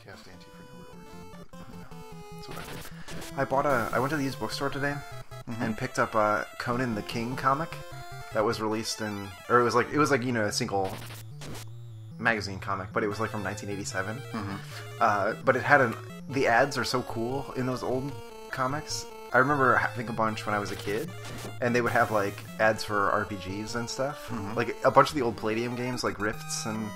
cast Auntie for no real reason, but That's what I did. I went to the used bookstore today and picked up a Conan the King comic that was released it was like a single magazine comic, but it was like from 1987. But it had the ads are so cool in those old comics. I remember having a bunch when I was a kid, and they would have like ads for RPGs and stuff. Like a bunch of the old Palladium games, like Rifts and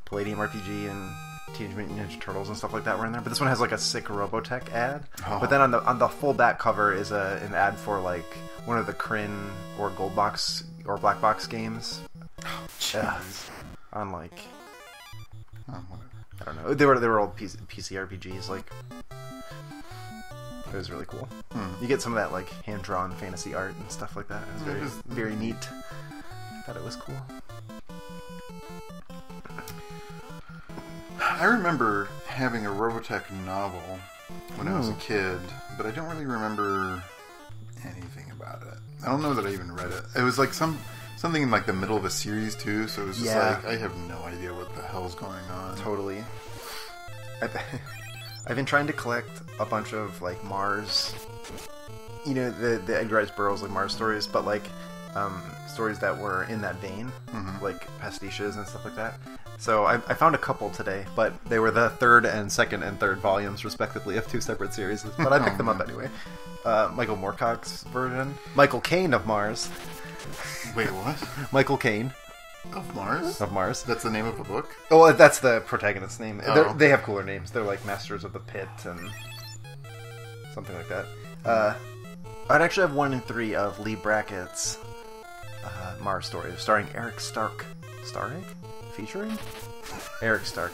Palladium RPG and Teenage Mutant Ninja Turtles and stuff like that were in there. But this one has like a sick Robotech ad. But then on the full back cover is an ad for like one of the Kryn or Gold Box or Black Box games. On like I don't know. They were old PC RPGs. Like it was really cool. You get some of that like hand drawn fantasy art and stuff like that. It was very neat. I thought it was cool. I remember having a Robotech novel when I was a kid, but I don't really remember anything about it. I don't know that I even read it. It was like something in like the middle of a series too, so it was just like I have no idea what the hell's going on. Totally. I've been trying to collect a bunch of like Mars, the Edgar Rice Burroughs like Mars stories, but like stories that were in that vein, like pastiches and stuff like that. So I found a couple today, but they were the third and second and third volumes, respectively, of two separate series. But I picked them up anyway. Michael Moorcock's version. Michael Caine of Mars. Wait, what? Michael Caine. Of Mars? Of Mars. That's the name of the book? Oh, that's the protagonist's name. Oh. They have cooler names. They're like Masters of the Pit and something like that. I'd actually have 1 and 3 of Lee Brackett's Mars stories, starring Eric Stark. Starring? Featuring? Eric Stark.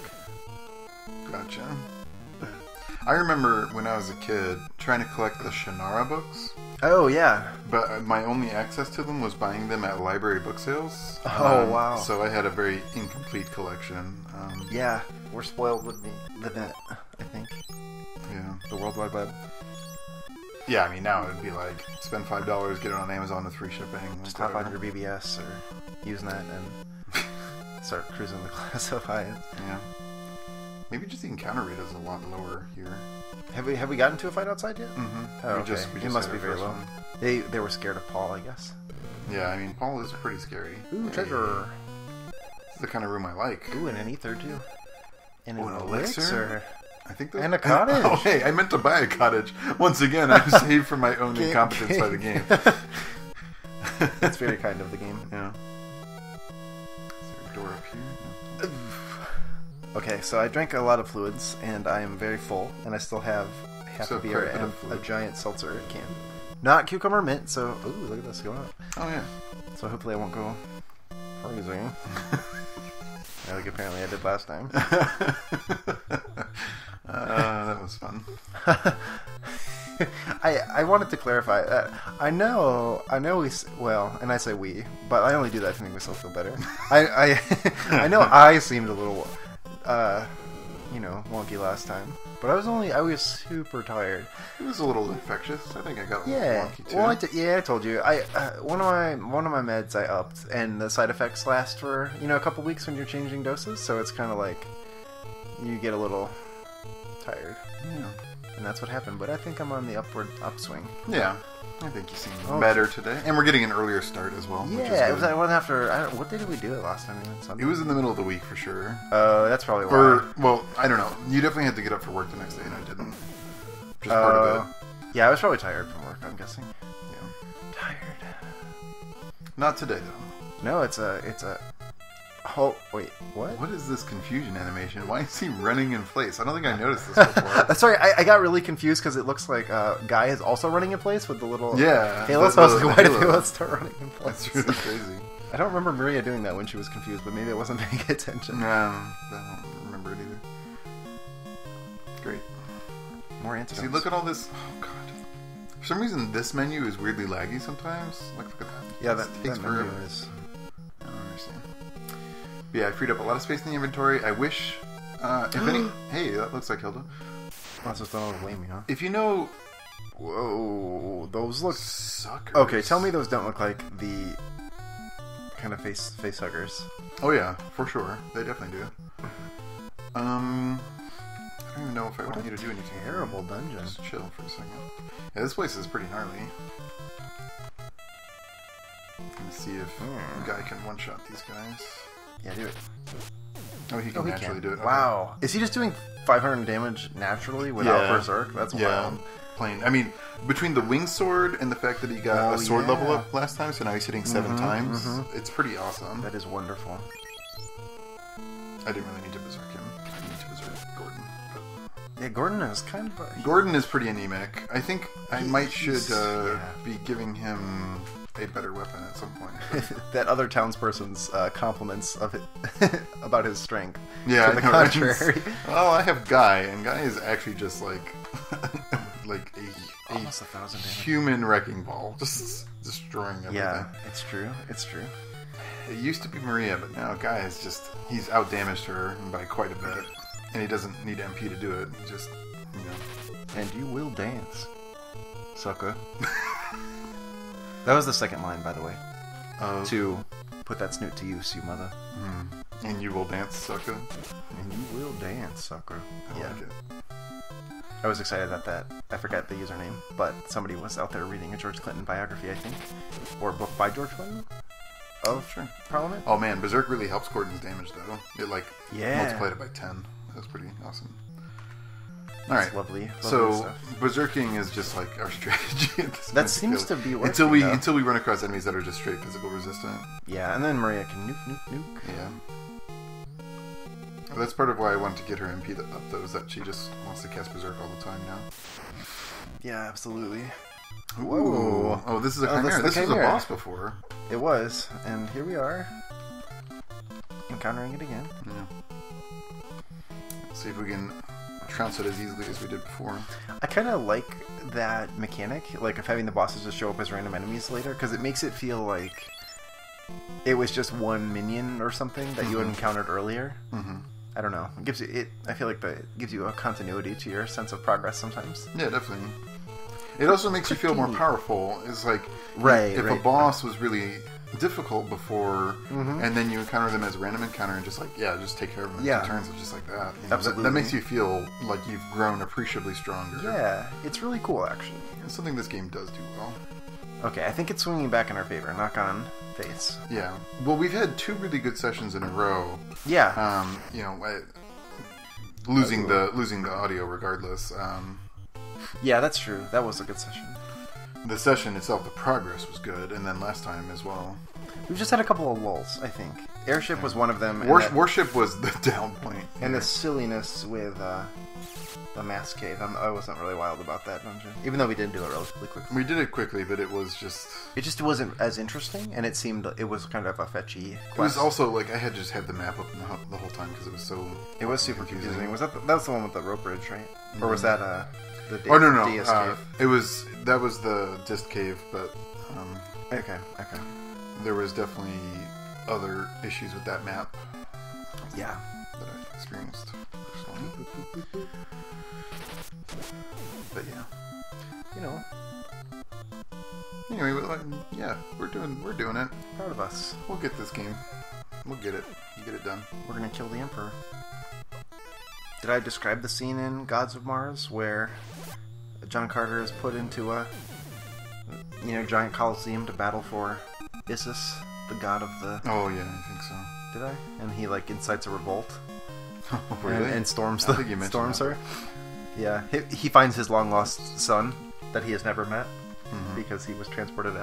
Gotcha. I remember when I was a kid trying to collect the Shannara books. Oh, yeah. But my only access to them was buying them at library book sales. Oh, wow. So I had a very incomplete collection. Yeah, we're spoiled with the net, I think. Yeah. The World Wide Web. Yeah, I mean, now it'd be like, spend $5, get it on Amazon with free shipping. Just hop on your BBS or Usenet and start cruising the classifieds. Yeah. Maybe just the encounter rate is a lot lower here. Have we gotten to a fight outside yet? Mm-hmm. Oh, okay. It must be very low. One. They were scared of Paul, I guess. Yeah, I mean, Paul is pretty scary. Ooh, treasure. This is the kind of room I like. Ooh, and an ether, too. And an elixir? I think and a cottage. Oh, hey, I meant to buy a cottage. Once again, I saved for my own incompetence by the game. That's very kind of the game. Yeah. Is there a door up here? No. Okay, so I drank a lot of fluids, and I am very full, and I still have half a beer and a giant seltzer can. Not cucumber mint, so... Ooh, look at this going up. Oh, yeah. So hopefully I won't go crazy. Like apparently I did last time. That was fun. I wanted to clarify that I know we, well, and I say we, but I only do that to make myself feel better. I know I seemed a little wonky last time, but I was super tired. It was a little infectious. I think I got a little wonky too. Well, I told you. One of my meds I upped, and the side effects last for a couple weeks when you're changing doses. So it's kind of like you get a little tired. Yeah. And that's what happened. But I think I'm on the upswing. Yeah. I think you seem better today. And we're getting an earlier start as well. Yeah, it was after... what day did we do it last time? Sunday? It was in the middle of the week for sure. That's probably why. Well, I don't know. You definitely had to get up for work the next day, and I didn't. Just part of it. Yeah, I was probably tired from work, I'm guessing. Yeah. Tired. Not today, though. No, it's a... Oh, wait, what? What is this confusion animation? Why is he running in place? I don't think I noticed this before. Sorry, I got really confused because it looks like Guy is also running in place with the little halo. So I was like, why did Halo start running in place? That's really crazy. I don't remember Maria doing that when she was confused, but maybe I wasn't paying attention. No, I don't remember it either. Great. More antidotes. See, look at all this. Oh, God. For some reason, this menu is weirdly laggy sometimes. Look at that. Yeah, that takes menu forever. is... I don't understand. But yeah, I freed up a lot of space in the inventory. I wish, if any... Hey, that looks like Hilda. That's just all lame, huh? If you know... Whoa, those look... Suckers. Okay, tell me those don't look like the kind of face huggers. Oh yeah, for sure. They definitely do. even know if I want you to do anything. Terrible dungeon. Just chill for a second. Yeah, this place is pretty gnarly. Let me see if the guy can one-shot these guys. Yeah, do it. Oh, he can naturally do it. Okay. Wow. Is he just doing 500 damage naturally without Berserk? That's wild. Plain. I mean, between the wing sword and the fact that he got a sword level up last time, so now he's hitting 7 times, it's pretty awesome. That is wonderful. I didn't really need to berserk him. I need to berserk Gordon. But... Yeah, Gordon is kind of... Gordon is pretty anemic. I think I should be giving him a better weapon at some point. That other townsperson's compliments of it about his strength. Yeah, to the contrary. Oh, I have Guy, and Guy is actually just like like almost 1,000 damage. Human wrecking ball, just destroying everything. Yeah, it's true. It's true. It used to be Maria, but now Guy is he's outdamaged her by quite a bit, and he doesn't need MP to do it. He just, you know. And you will dance, sucker. That was the second line, by the way. To put that snoot to use, you mother. And you will dance, sucker. And you will dance, sucker. I like it. I was excited about that. I forgot the username, but somebody was out there reading a George Clinton biography, I think. Or a book by George Clinton? Sure. Parliament? Oh man, Berserk really helps Gordon's damage, though. It, multiplied it by 10. That was pretty awesome. Alright. Lovely so, stuff. Berserking is just like our strategy at this point. That seems to be working, until we run across enemies that are just straight physical resistant. Yeah, and then Maria can nuke. Yeah. Well, that's part of why I wanted to get her MP up, though, is that she just wants to cast Berserk all the time now. Yeah, absolutely. Whoa. Oh, this is a Chimera. This was a boss before. It was, and here we are. Encountering it again. Yeah. Let's see if we can trounce it as easily as we did before. I kind of like that mechanic, like of having the bosses just show up as random enemies later, because it makes it feel like it was just one minion or something that you had encountered earlier. I don't know. It gives you I feel like it gives you a continuity to your sense of progress sometimes. Yeah, definitely. It also makes you feel more powerful. It's like if a boss was really difficult before, and then you encounter them as a random encounter and just take care of them in 2 turns, just like that. You know, absolutely. That makes you feel like you've grown appreciably stronger. Yeah, it's really cool, actually. It's something this game does do well. Okay, I think it's swinging back in our favor. Knock on face. Yeah. Well, we've had 2 really good sessions in a row. Yeah. You know, losing the audio regardless. Yeah, that's true. That was a good session. The session itself, the progress was good, and then last time as well. We've just had a couple of lulls, I think. Airship was one of them. Warship was the down point. And the silliness with the mass cave. I wasn't really wild about that dungeon. Even though we did do it relatively quickly. We did it quickly, but it was just... It just wasn't as interesting, and it was kind of a fetchy quest. It was also, like, I had just had the map open the whole time because it was so... It was super confusing. Was that was the one with the rope bridge, right? Or was that the no. DS cave? That was the disc cave, but... Okay. There was definitely other issues with that map. Yeah. That I experienced personally. But yeah. You know. Anyway, we're doing it. Proud of us. We'll get this game. We'll get it done. We're gonna kill the Emperor. Did I describe the scene in Gods of Mars where John Carter is put into a giant coliseum to battle for Isis, the god of the... Oh yeah, I think so. Did I? And he incites a revolt. Oh, really? And storms her. Yeah, he finds his long lost son that he has never met because he was transported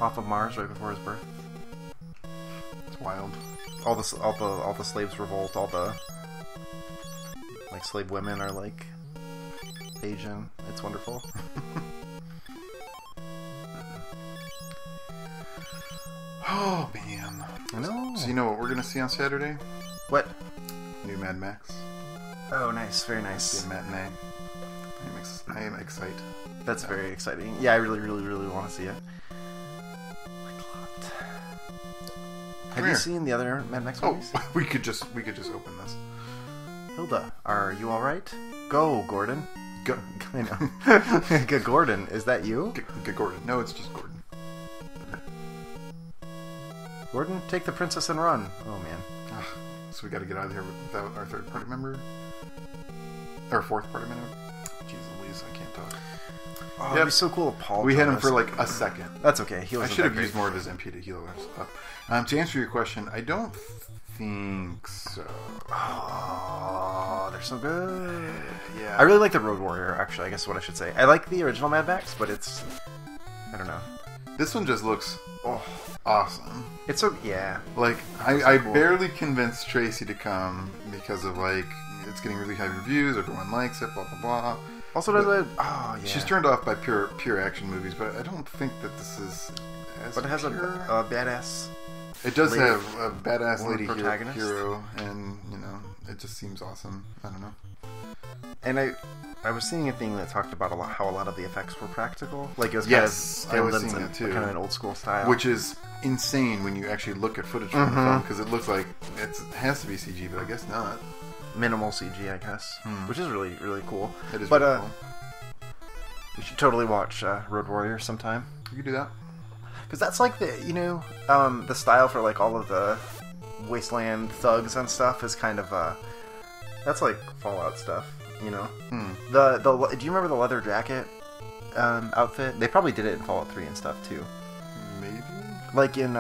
off of Mars right before his birth. It's wild. All the slaves revolt. All the slave women are Asian. It's wonderful. Oh man, I know. So you know what we're gonna see on Saturday? What? New Mad Max. Oh, nice, very nice. The matinee. I am excited. That's very exciting. Yeah, I really, really, really want to see it. Have you seen the other Mad Max movies? Oh, we could just open this. Hilda, are you all right? Go, Gordon. Go. I know. Gordon, is that you? Gordon. No, it's just Gordon. Gordon, take the princess and run. Oh man. So we got to get out of here without our third party member. Or fourth part of Minute. Jeez Louise, I can't talk. Oh, it'd be so cool if Paul. We had him us. for like a second. That's okay. I should have used more of his MP to heal us up. To answer your question, I don't think so. Oh, they're so good. Yeah. I really like the Road Warrior, actually, I guess is what I should say. I like the original Mad Max, but it's... I don't know. This one just looks awesome. It's so... Yeah. Like, I barely convinced Tracy to come because of, like, it's getting really high reviews, everyone likes it, blah, blah, blah. Also, does it... Oh, yeah. She's turned off by pure action movies, but I don't think that this is as But it has pure. a badass... It does have a badass lady protagonist. hero, and, you know, it just seems awesome. I don't know. And I was seeing a thing that talked about how a lot of the effects were practical. Like, it was I was seeing that too. Kind of an old school style. Which is insane when you actually look at footage from the film, because it looks like it has to be CG, but I guess not. Minimal CG, I guess. Which is really, really cool. It is but, really cool. We should totally watch Road Warrior sometime. You could do that. Because that's like the, you know, the style for like all of the wasteland thugs and stuff is kind of, that's like Fallout stuff, you know? Do you remember the leather jacket outfit? They probably did it in Fallout 3 and stuff too. Maybe? Like in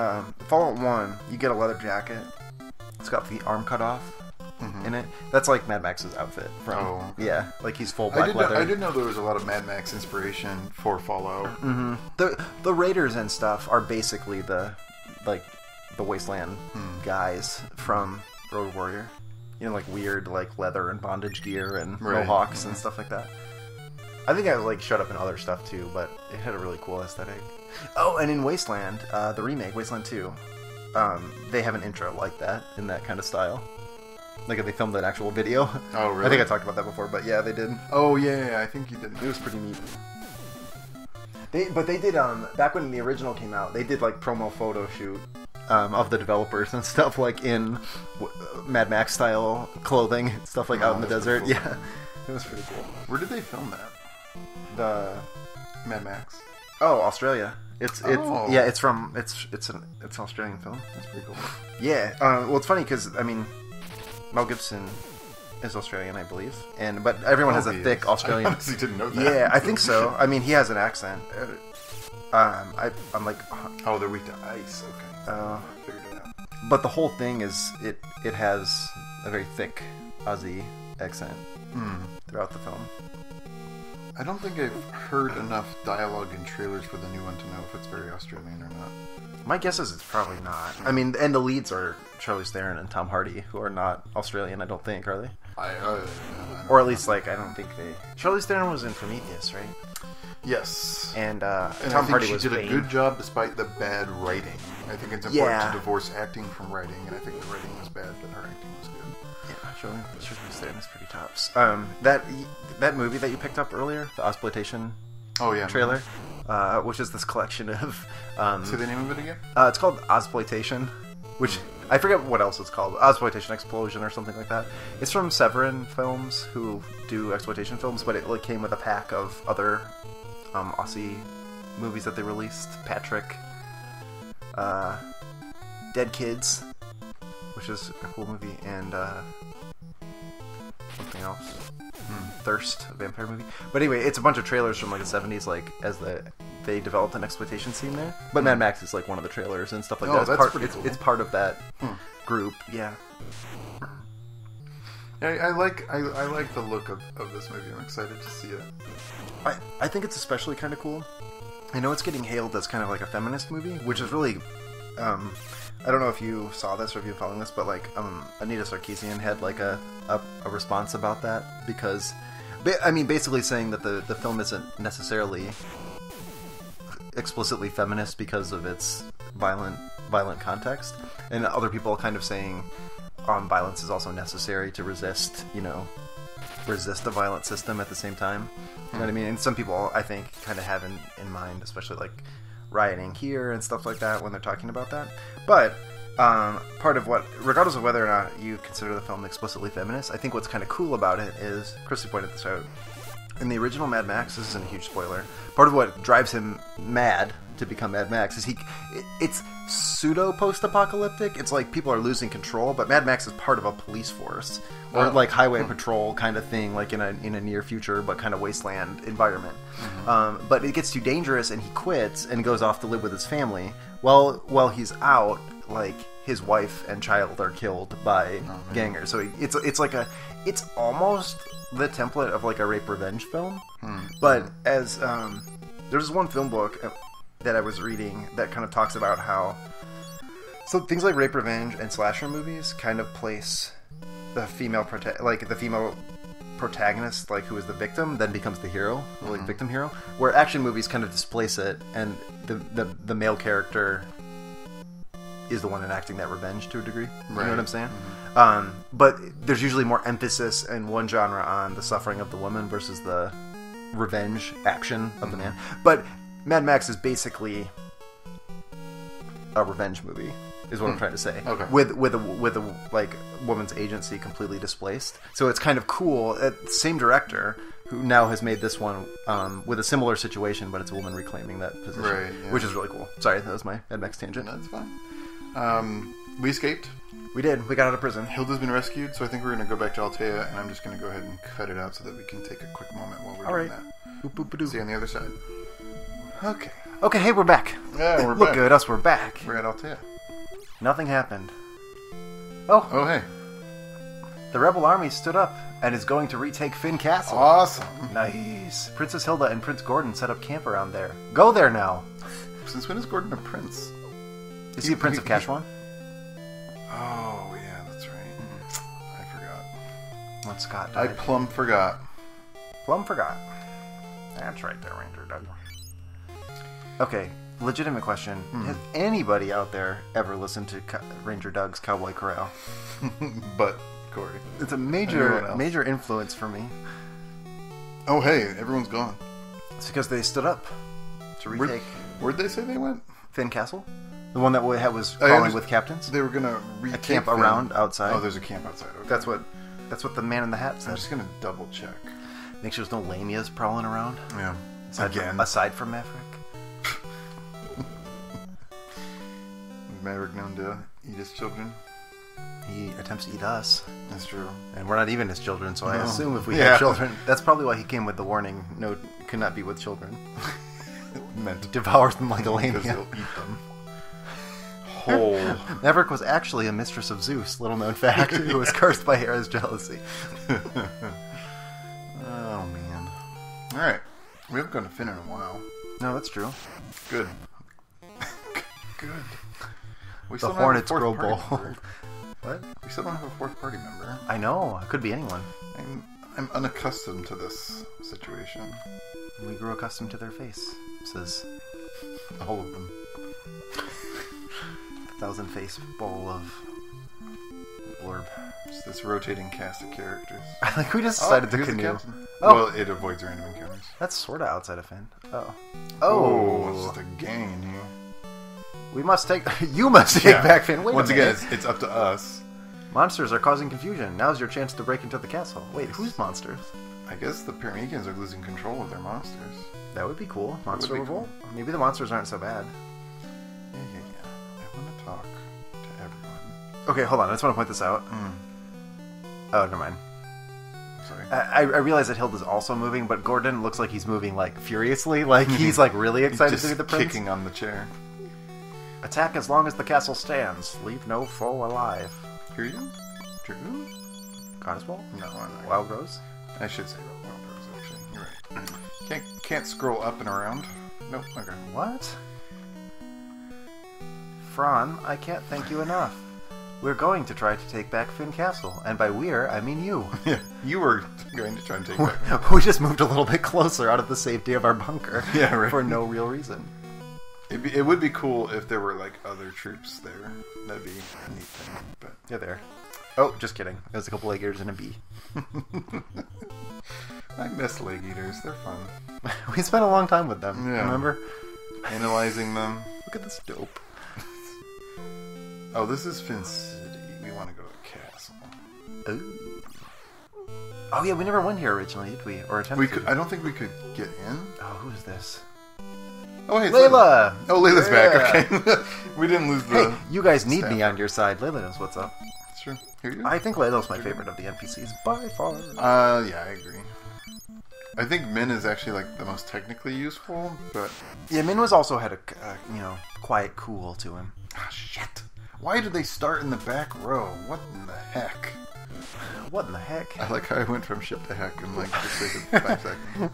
Fallout 1, you get a leather jacket. It's got the arm cut off in it. That's like Mad Max's outfit. Yeah, like he's full black leather. I did know there was a lot of Mad Max inspiration for Fallout. The Raiders and stuff are basically the wasteland guys from Road Warrior. You know, like weird like leather and bondage gear and mohawks and stuff like that. I think I like showed up in other stuff too, but it had a really cool aesthetic. Oh, and in Wasteland, the remake, Wasteland 2, they have an intro like that, in that kind of style. Like, they filmed an actual video. Oh, really? I think I talked about that before, but yeah, they did. Oh, yeah, I think you did. It was pretty neat. But they did, back when the original came out, they did, like, promo photo shoot of the developers and stuff, like, in Mad Max-style clothing, stuff like out in the desert. Cool. Yeah, it was pretty cool. Where did they film that? The Mad Max. Oh, Australia. It's an Australian film. That's pretty cool. Yeah. Well, it's funny because I mean, Mel Gibson is Australian, I believe, but everyone has a thick Australian. I honestly didn't know that. Yeah, I think so. I mean, he has an accent. I'm like, oh, they're weak to ice. Okay. Figured it out. But the whole thing is it has a very thick Aussie accent throughout the film. I don't think I've heard enough dialogue in trailers for the new one to know if it's very Australian or not. My guess is it's probably not. I mean, and the leads are Charlize Theron and Tom Hardy, who are not Australian, I don't think, are they? Or at least, like, I don't think they... Charlize Theron was in Prometheus, right? Yes. And Tom Hardy was... She did a good job despite the bad writing. I think it's important to divorce acting from writing, and I think the writing was bad, but her acting was good. Yeah, Charlize Theron is pretty tops. That movie that you picked up earlier, the Ozploitation trailer, which is this collection of... Say the name of it again? It's called Ozploitation, which... I forget what else it's called. Ozploitation Explosion or something like that. It's from Severin Films, who do exploitation films, but it came with a pack of other Aussie movies that they released. Patrick, Dead Kids, which is a cool movie, and something else. Thirst, a vampire movie. But anyway, it's a bunch of trailers from like the 70s, like as they developed an exploitation scene there. But Mad Max is like one of the trailers and stuff like that. That's pretty cool. It's part of that group. Yeah. I like the look of this movie. I'm excited to see it. I think it's especially kind of cool. I know it's getting hailed as kind of like a feminist movie, which is really... I don't know if you saw this or if you're following this, but like Anita Sarkeesian had like a response about that because, I mean, basically saying that the film isn't necessarily explicitly feminist because of its violent context, and other people kind of saying violence is also necessary to resist the violent system at the same time. You know what I mean? And some people, I think, kind of have in mind, especially like rioting here and stuff like that when they're talking about that. But part of what, regardless of whether or not you consider the film explicitly feminist, I think what's kind of cool about it is, Christy pointed this out, In the original Mad Max, this isn't a huge spoiler, part of what drives him mad to become Mad Max is it's pseudo post-apocalyptic. It's like people are losing control, but Mad Max is part of a police force or like highway patrol kind of thing, like in a near future but kind of wasteland environment. Mm-hmm. But it gets too dangerous and he quits and goes off to live with his family. While he's out, like his wife and child are killed by gangers. So it's almost the template of like a rape revenge film. But as there's one film book that I was reading that kind of talks about how things like rape revenge and slasher movies kind of place the female protagonist, like who is the victim, then becomes the hero, like victim hero. Where action movies kind of displace it, and the male character is the one enacting that revenge to a degree. Right. You know what I'm saying? Mm-hmm. But there's usually more emphasis in one genre on the suffering of the woman versus the revenge action of the man. But Mad Max is basically a revenge movie, is what I'm trying to say. Okay. With a like woman's agency completely displaced. So it's kind of cool. Same director who now has made this one with a similar situation, but it's a woman reclaiming that position, right, yeah. Which is really cool. Sorry, that was my Mad Max tangent. That's fine. We escaped. We did. We got out of prison. Hilda's been rescued, so I think we're going to go back to Altea, and I'm just going to go ahead and cut it out so that we can take a quick moment while we're doing that. Boop, boop, ba-doo. See you on the other side. Okay. Okay, hey, we're back. Yeah, we're Look back. at us, we're back. We're at Altea. Nothing happened. Oh, hey. The rebel army stood up and is going to retake Phin Castle. Awesome. Nice. Princess Hilda and Prince Gordon set up camp around there. Go there now. Since when is Gordon a prince? Is he a prince of Kashwan? Oh, yeah, that's right. I forgot. When Scott died. I plumb forgot. Plum forgot. That's right there, Ranger Doug. Okay, legitimate question. Has anybody out there ever listened to Ranger Doug's Cowboy Corral? But Corey. It's a major influence for me. Oh, hey, everyone's gone. It's because they stood up to retake... Where'd they say they went? Phin Castle? The one that was crawling with captains? They were going to retake a camp around outside. Oh, there's a camp outside. Okay. That's what the man in the hat said. I'm just going to double check. Make sure there's no lamias prowling around. Yeah. Aside from Maverick. Maverick known to eat his children. He attempts to eat us. That's true. And we're not even his children, so I assume if we have children... That's probably why he came with the warning, no, could not be with children. Meant to devours them like a lamia. Because he'll eat them. Whole. Maverick was actually a mistress of Zeus, little known fact, who was cursed by Hera's jealousy. Oh, man. Alright. We haven't gone to Finn in a while. No, that's true. Good. Good. The hornets grow bold. What? We still don't have a fourth party member. I know. It could be anyone. I'm unaccustomed to this situation. We grew accustomed to their face, says all of them. 1,000-face bowl of blurb. It's this rotating cast of characters. I think we just decided to canoe. Well, it avoids random encounters. That's sort of outside of Finn. Oh, it's just a gang in here. We must take... You must take back Finn. Wait Once a minute. again, it's up to us. Monsters are causing confusion. Now's your chance to break into the castle. Wait, who's monsters? I guess the Pyramicans are losing control of their monsters. That would be cool. Monster revolt? Cool. Maybe the monsters aren't so bad. Yeah. I want to talk to everyone. Okay, hold on. I just want to point this out. Oh, never mind. Sorry. I realize that Hilda's also moving, but Gordon looks like he's moving, like, furiously. Like, he's, like, really excited to be the prince. Kicking on the chair. Attack as long as the castle stands. Leave no foe alive. Hear you? Dragoon? Coniswall? No, I'm not. Wild Rose? I should say Wild Rose, actually. You're right. Can't scroll up and around. Nope, okay. What? Fran, I can't thank you enough. We're going to try to take back Phin Castle, and by we're, I mean you. Yeah, you were going to try and take back. We just moved a little bit closer out of the safety of our bunker. Yeah, right. For no real reason. It would be cool if there were, like, other troops there. That'd be a neat thing, but... Yeah, there. Oh, just kidding. There's a couple leg eaters and a bee. I miss leg eaters. They're fun. We spent a long time with them. Yeah. Remember? Analyzing them. Look at this dope. Oh, this is Phin City. We want to go to the castle. Ooh. Oh yeah, we never went here originally, did we? Or attempted? We could. I don't think we could get in. Oh, who's this? Oh, hey, it's Layla! Oh, Layla's Yeah. back. Okay. We didn't lose the... Hey, you guys need staff. me on your side. Layla knows what's up. That's true. Here you go. I think Layla's my favorite of the NPCs by far. Yeah, I agree. I think Min is actually, like, the most technically useful, but... Yeah, Min was also had a, quiet cool to him. Ah, shit. Why did they start in the back row? What in the heck? What in the heck? I like how I went from shit to heck in, like, just like 5 seconds.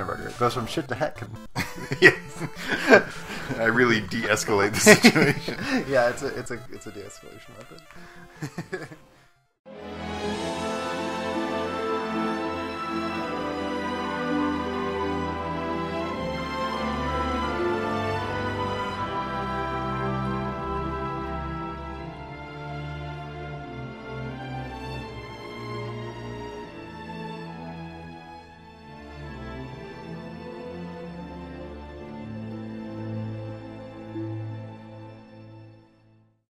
Burger goes from shit to heck. Yes. I really de-escalate the situation. Yeah, it's a de-escalation method.